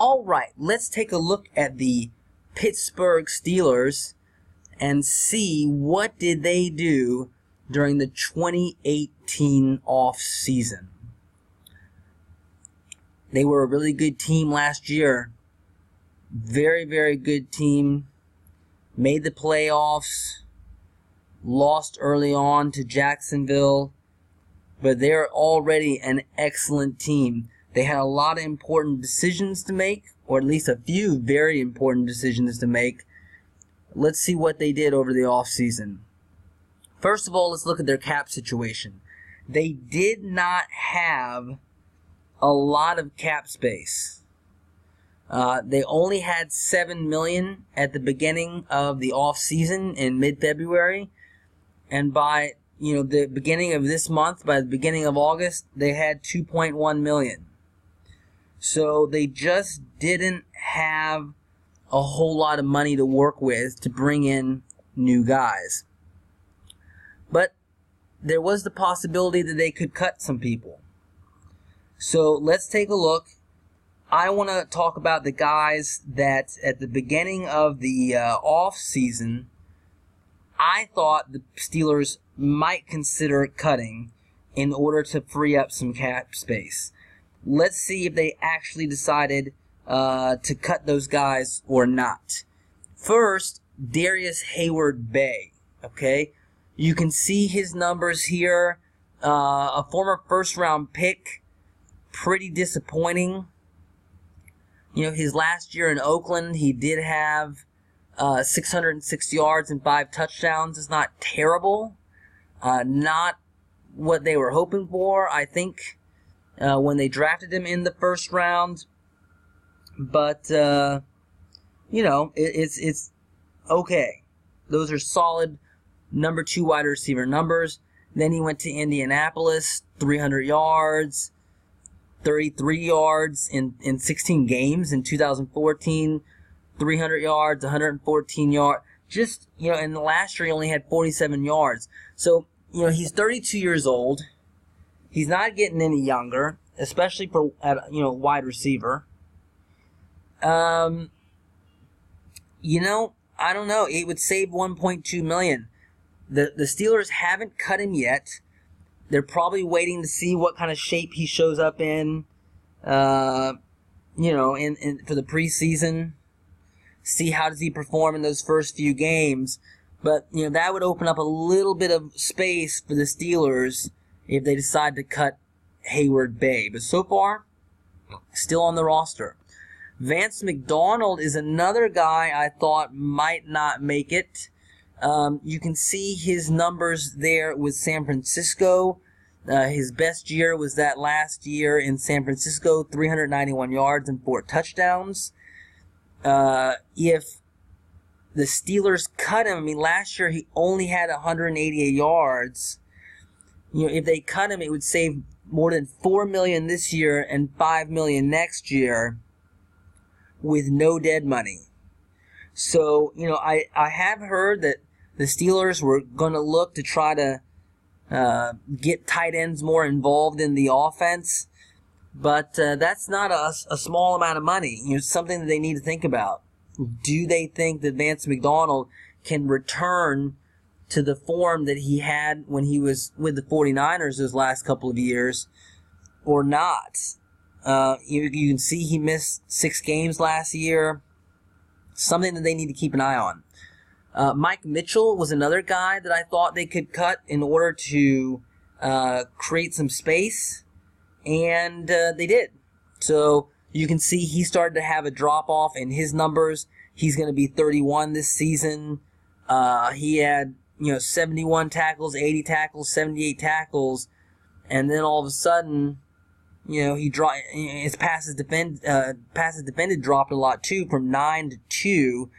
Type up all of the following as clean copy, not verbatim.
Alright, let's take a look at the Pittsburgh Steelers and see what did they do during the 2018 offseason. They were a really good team last year. Very, very good team. Made the playoffs. Lost early on to Jacksonville. But they're already an excellent team. They had a lot of important decisions to make, or at least a few very important decisions to make. Let's see what they did over the offseason. First of all, let's look at their cap situation. They did not have a lot of cap space. They only had $7 million at the beginning of the offseason in mid-February, and by the beginning of this month, by the beginning of August, they had $2.1 million. So they just didn't have a whole lot of money to work with to bring in new guys. But there was the possibility that they could cut some people. So let's take a look. I want to talk about the guys that at the beginning of the off season, I thought the Steelers might consider cutting in order to free up some cap space. Let's see if they actually decided to cut those guys or not. First, Darrius Heyward-Bey. Okay, you can see his numbers here. A former first-round pick. Pretty disappointing. His last year in Oakland, he did have 606 yards and 5 touchdowns. It's not terrible. Not what they were hoping for, I think, when they drafted him in the first round. But, it's okay. Those are solid number 2 wide receiver numbers. Then he went to Indianapolis, 300 yards. 33 yards in 16 games in 2014, 300 yards, 114 yards. Just, in the last year he only had 47 yards. So, he's 32 years old. He's not getting any younger, especially for, wide receiver. I don't know. It would save $1.2 million. The Steelers haven't cut him yet. They're probably waiting to see what kind of shape he shows up in, for the preseason. See how does he perform in those first few games. But, that would open up a little bit of space for the Steelers if they decide to cut Heyward-Bey. But so far, still on the roster. Vance McDonald is another guy I thought might not make it. You can see his numbers there with San Francisco. His best year was that last year in San Francisco, 391 yards and 4 touchdowns. If the Steelers cut him, last year he only had 188 yards. If they cut him, it would save more than $4 million this year and $5 million next year with no dead money. So, I have heard that the Steelers were going to look to try to get tight ends more involved in the offense. But that's not a small amount of money. It's something that they need to think about. Do they think that Vance McDonald can return to the form that he had when he was with the 49ers those last couple of years or not? You can see he missed 6 games last year. Something that they need to keep an eye on. Mike Mitchell was another guy that I thought they could cut in order to create some space, and they did. So you can see he started to have a drop-off in his numbers. He's going to be 31 this season. He had 71 tackles, 80 tackles, 78 tackles, and then all of a sudden, his passes defended dropped a lot too, from 9 to 2.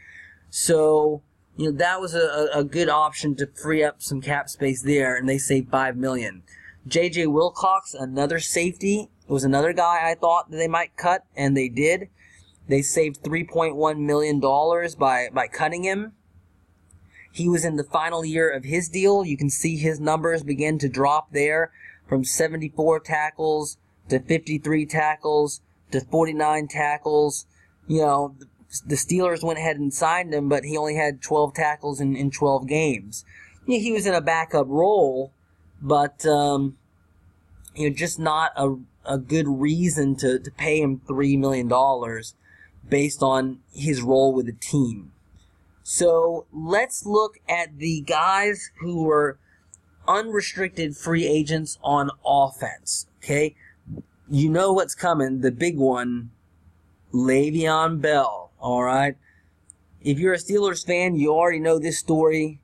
So that was a good option to free up some cap space there, and they saved $5 million. J.J. Wilcox, another safety, was another guy I thought that they might cut, and they did. They saved $3.1 million by cutting him. He was in the final year of his deal. You can see his numbers begin to drop there from 74 tackles to 53 tackles to 49 tackles. the Steelers went ahead and signed him, but he only had 12 tackles in 12 games. He was in a backup role, but just not a good reason to pay him $3 million based on his role with the team. So let's look at the guys who were unrestricted free agents on offense. Okay, you know what's coming, the big one, Le'Veon Bell. All right, if you're a Steelers fan, you already know this story.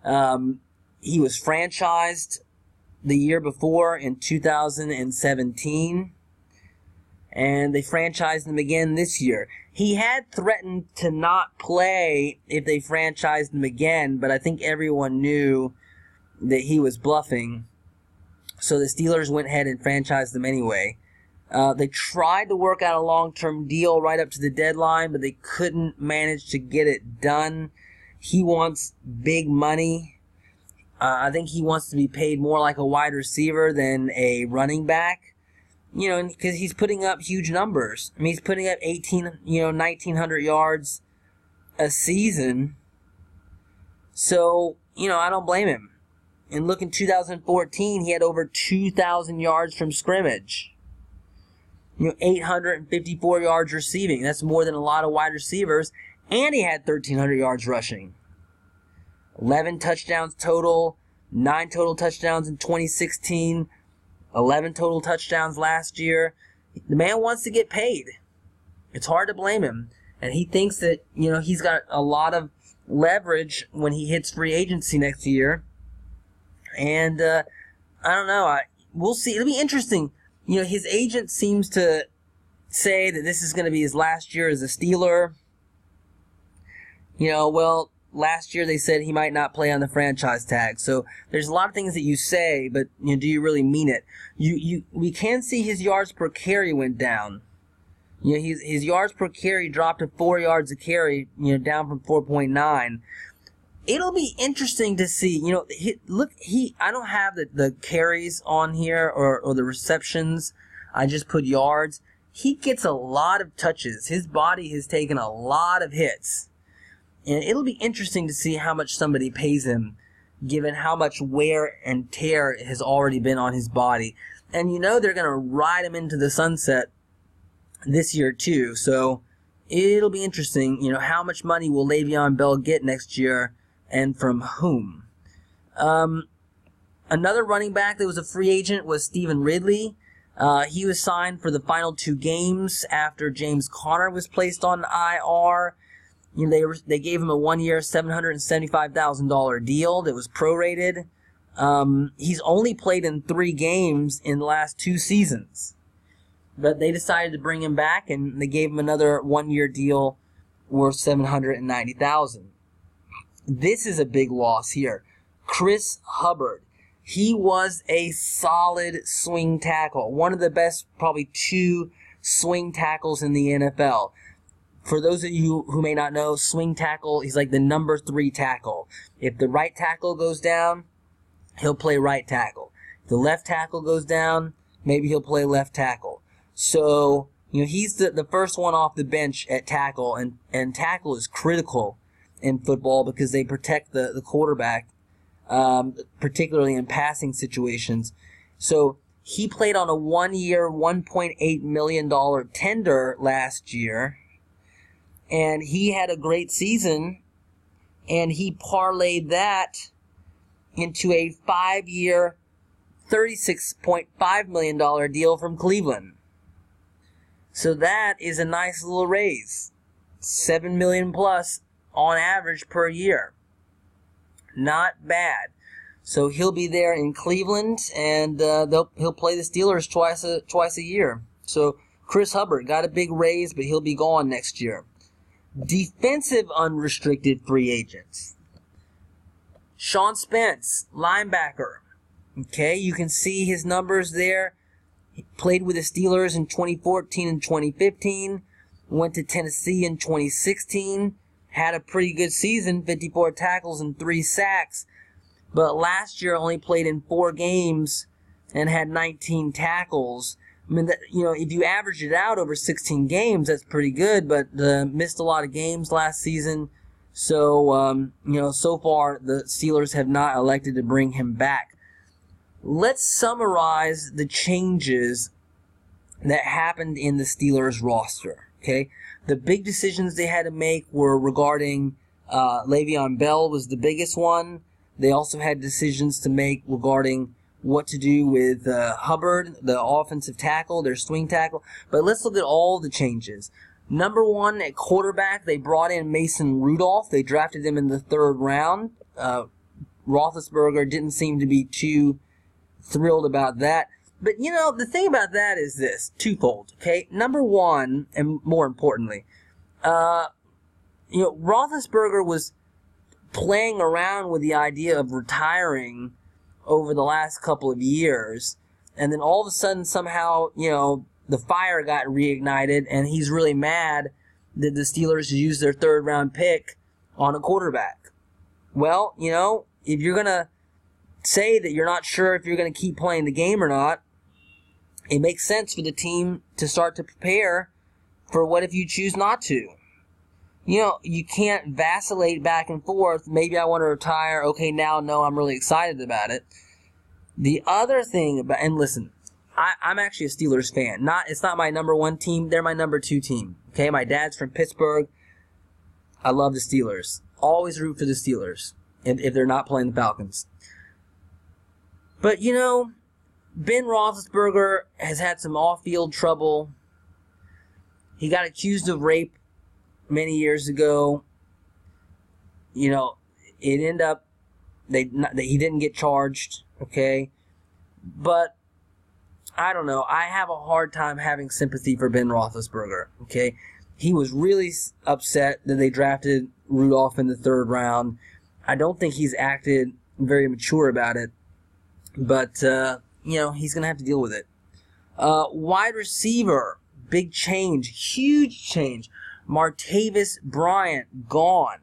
He was franchised the year before in 2017, and they franchised him again this year. He had threatened to not play if they franchised him again, but I think everyone knew that he was bluffing, so the Steelers went ahead and franchised him anyway. They tried to work out a long-term deal right up to the deadline, but they couldn't manage to get it done. He wants big money. I think he wants to be paid more like a wide receiver than a running back, because he's putting up huge numbers. I mean, he's putting up 1,900 yards a season. So, I don't blame him. And look, in 2014, he had over 2,000 yards from scrimmage. 854 yards receiving. That's more than a lot of wide receivers. And he had 1,300 yards rushing. 11 touchdowns total, 9 total touchdowns in 2016, 11 total touchdowns last year. The man wants to get paid. It's hard to blame him. And he thinks that, he's got a lot of leverage when he hits free agency next year. And I don't know. We'll see. It'll be interesting. His agent seems to say that this is going to be his last year as a Steeler. Last year they said he might not play on the franchise tag. So there's a lot of things that you say, but do you really mean it? We can see his yards per carry went down. His yards per carry dropped to 4 yards a carry, down from 4.9. It'll be interesting to see. I don't have the carries on here or the receptions. I just put yards. He gets a lot of touches. His body has taken a lot of hits. And it'll be interesting to see how much somebody pays him, given how much wear and tear has already been on his body. And they're going to ride him into the sunset this year too. So it'll be interesting, how much money will Le'Veon Bell get next year and from whom? Another running back that was a free agent was Stephen Ridley. He was signed for the final 2 games after James Conner was placed on IR. They gave him a 1-year, $775,000 deal that was prorated. He's only played in 3 games in the last 2 seasons. But they decided to bring him back, and they gave him another 1-year deal worth $790,000. This is a big loss here. Chris Hubbard. He was a solid swing tackle. One of the best, probably 2 swing tackles in the NFL. For those of you who may not know, swing tackle, he's like the number 3 tackle. If the right tackle goes down, he'll play right tackle. If the left tackle goes down, maybe he'll play left tackle. So, he's the first one off the bench at tackle, and tackle is critical in football because they protect the quarterback, particularly in passing situations. So, he played on a 1-year, $1.8 million tender last year. And he had a great season, and he parlayed that into a 5-year, $36.5 million deal from Cleveland. So that is a nice little raise. $7 million plus on average per year. Not bad. So he'll be there in Cleveland, and he'll play the Steelers twice a year. So Chris Hubbard got a big raise, but he'll be gone next year. Defensive unrestricted free agents. Sean Spence, linebacker. Okay, you can see his numbers there. He played with the Steelers in 2014 and 2015. Went to Tennessee in 2016. Had a pretty good season, 54 tackles and 3 sacks. But last year only played in 4 games and had 19 tackles. I mean, if you average it out over 16 games, that's pretty good, but missed a lot of games last season. So, so far the Steelers have not elected to bring him back. Let's summarize the changes that happened in the Steelers roster, okay? The big decisions they had to make were regarding Le'Veon Bell was the biggest one. They also had decisions to make regarding what to do with Hubbard, the offensive tackle, their swing tackle. But let's look at all the changes. Number one, at quarterback, they brought in Mason Rudolph. They drafted him in the 3rd round. Roethlisberger didn't seem to be too thrilled about that. But, the thing about that is this, twofold, okay? Number one, and more importantly, Roethlisberger was playing around with the idea of retiring over the last couple of years, and then all of a sudden, somehow, the fire got reignited, and he's really mad that the Steelers used their 3rd round pick on a quarterback. Well, if you're going to say that you're not sure if you're going to keep playing the game or not, it makes sense for the team to start to prepare for what if you choose not to. You can't vacillate back and forth. Maybe I want to retire. Okay, now, no, I'm really excited about it. The other thing about, and listen, I'm actually a Steelers fan. It's not my number 1 team. They're my number 2 team. Okay, my dad's from Pittsburgh. I love the Steelers. Always root for the Steelers if they're not playing the Falcons. But, Ben Roethlisberger has had some off-field trouble. He got accused of rape many years ago. It ended up he didn't get charged, okay? But I don't know. I have a hard time having sympathy for Ben Roethlisberger, okay? He was really upset that they drafted Rudolph in the 3rd round. I don't think he's acted very mature about it. But, he's going to have to deal with it. Wide receiver, big change, huge change. Martavis Bryant, gone.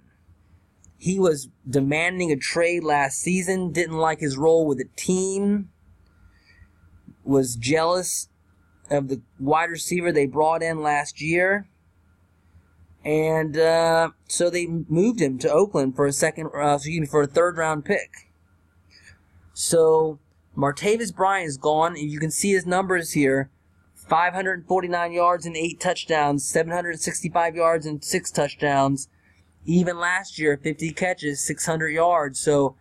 He was demanding a trade last season, didn't like his role with the team, was jealous of the wide receiver they brought in last year. And so they moved him to Oakland for a 3rd round pick. So Martavis Bryant is gone. You can see his numbers here. 549 yards and 8 touchdowns, 765 yards and 6 touchdowns. Even last year, 50 catches, 600 yards. So,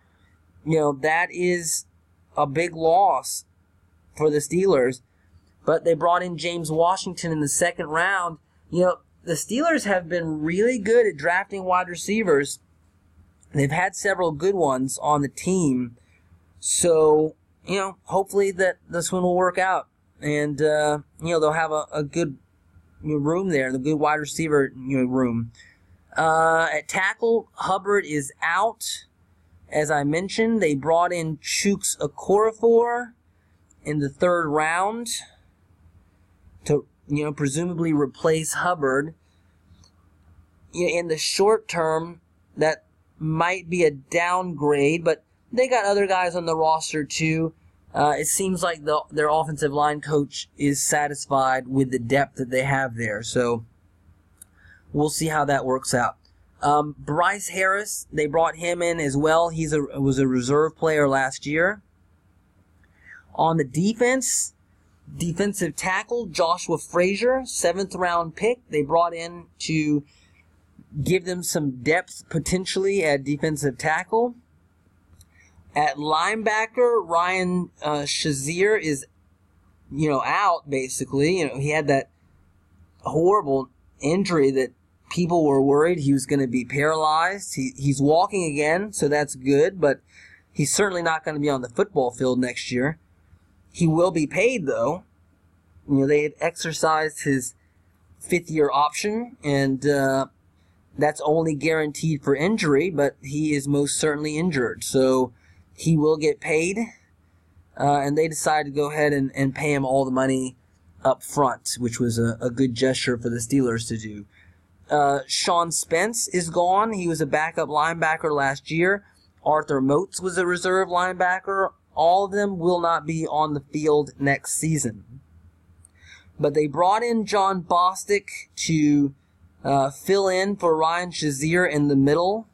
that is a big loss for the Steelers. But they brought in James Washington in the 2nd round. The Steelers have been really good at drafting wide receivers. They've had several good ones on the team. So, hopefully that this one will work out. And, they'll have a good room there, the good wide receiver room. At tackle, Hubbard is out. As I mentioned, they brought in Chuks Okorafor in the 3rd round to, presumably replace Hubbard. In the short term, that might be a downgrade, but they got other guys on the roster too. It seems like their offensive line coach is satisfied with the depth that they have there. So we'll see how that works out. Bryce Harris, they brought him in as well. He was a reserve player last year. On the defensive tackle, Joshua Frazier, 7th round pick. They brought in to give them some depth potentially at defensive tackle. At linebacker, Ryan Shazier is, out basically. He had that horrible injury that people were worried he was going to be paralyzed. He's walking again, so that's good, but he's certainly not going to be on the football field next year. He will be paid, though. They had exercised his 5th-year option, and that's only guaranteed for injury, but he is most certainly injured. So he will get paid, and they decided to go ahead and pay him all the money up front, which was a good gesture for the Steelers to do. Sean Spence is gone. He was a backup linebacker last year. Arthur Moats was a reserve linebacker. All of them will not be on the field next season. But they brought in John Bostic to fill in for Ryan Shazier in the middle.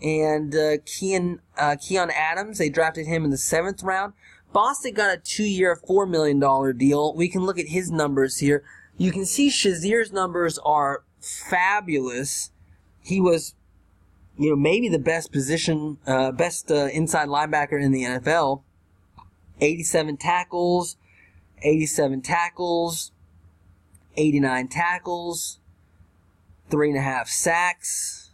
And Keon Adams, they drafted him in the 7th round. Bostic got a 2-year, $4 million deal. We can look at his numbers here. You can see Shazier's numbers are fabulous. He was, maybe the best inside linebacker in the NFL. 87 tackles, 89 tackles, 3.5 sacks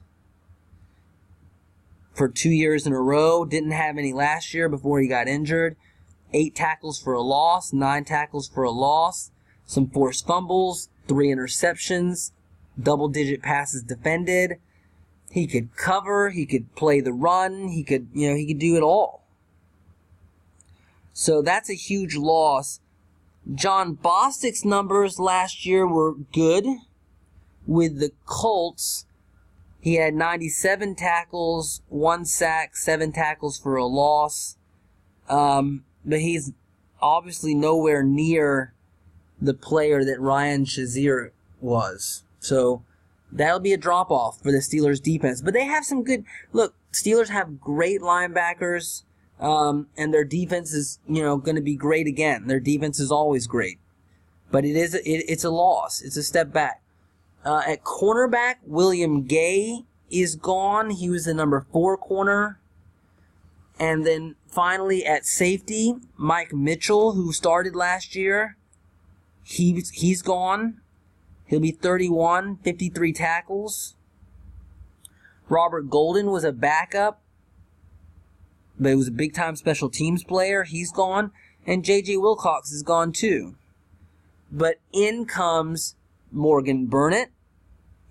for 2 years in a row. Didn't have any last year before he got injured. 8 tackles for a loss, 9 tackles for a loss, some forced fumbles, 3 interceptions, double-digit passes defended. He could cover, he could play the run, he could do it all. So that's a huge loss. John Bostic's numbers last year were good. With the Colts, he had 97 tackles, 1 sack, 7 tackles for a loss. But he's obviously nowhere near the player that Ryan Shazier was. So that'll be a drop-off for the Steelers defense. But they have some good... Look, Steelers have great linebackers, and their defense is, going to be great again. Their defense is always great. But it's a loss. It's a step back. At cornerback, William Gay is gone. He was the number 4 corner. And then finally at safety, Mike Mitchell, who started last year, he's gone. He'll be 31, 53 tackles. Robert Golden was a backup, but he was a big-time special teams player. He's gone. And J.J. Wilcox is gone too. But in comes Morgan Burnett.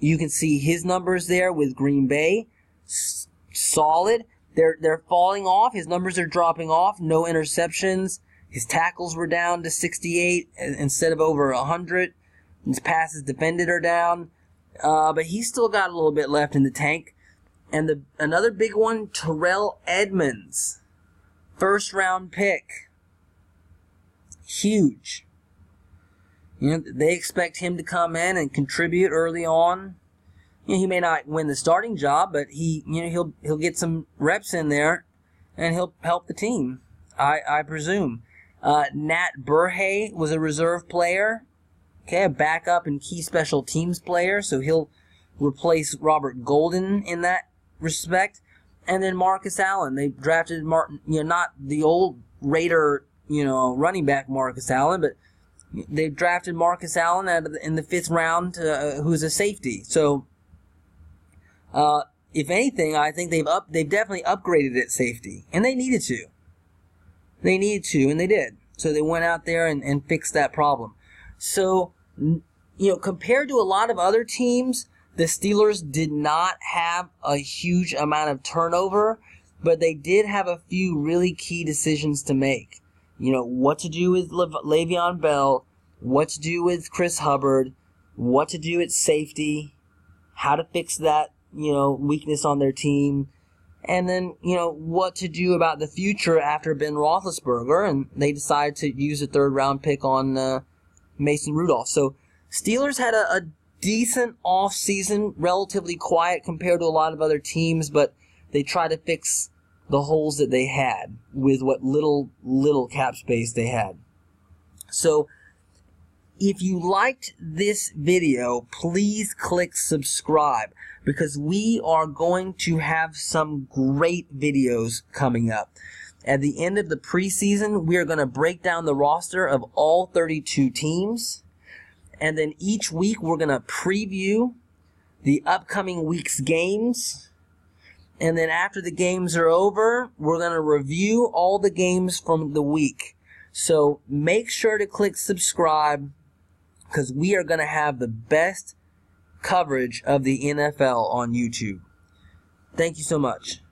You can see his numbers there with Green Bay. Solid. They're falling off. His numbers are dropping off. No interceptions. His tackles were down to 68 instead of over 100. His passes defended are down. But he's still got a little bit left in the tank. And another big one, Terrell Edmunds. 1st-round pick. Huge. They expect him to come in and contribute early on. He may not win the starting job, but he'll get some reps in there, and he'll help the team, I presume. Nat Burhay was a reserve player, a backup and key special teams player, so he'll replace Robert Golden in that respect. And then Marcus Allen, they drafted not the old Raider, running back Marcus Allen, but they drafted Marcus Allen in the 5th round, who's a safety. So, if anything, I think they've definitely upgraded at safety, and they needed to. They needed to, and they did. So they went out there and fixed that problem. So, compared to a lot of other teams, the Steelers did not have a huge amount of turnover, but they did have a few really key decisions to make. What to do with Le'Veon Bell, what to do with Chris Hubbard, what to do at safety, how to fix that, weakness on their team, and then, what to do about the future after Ben Roethlisberger, and they decided to use a 3rd-round pick on Mason Rudolph. So, Steelers had a decent offseason, relatively quiet compared to a lot of other teams, but they tried to fix the holes that they had with what little cap space they had. So, if you liked this video, please click subscribe, because we are going to have some great videos coming up. At the end of the preseason, we are going to break down the roster of all 32 teams, and then each week we're going to preview the upcoming week's games. And then after the games are over, we're going to review all the games from the week. So make sure to click subscribe, because we are going to have the best coverage of the NFL on YouTube. Thank you so much.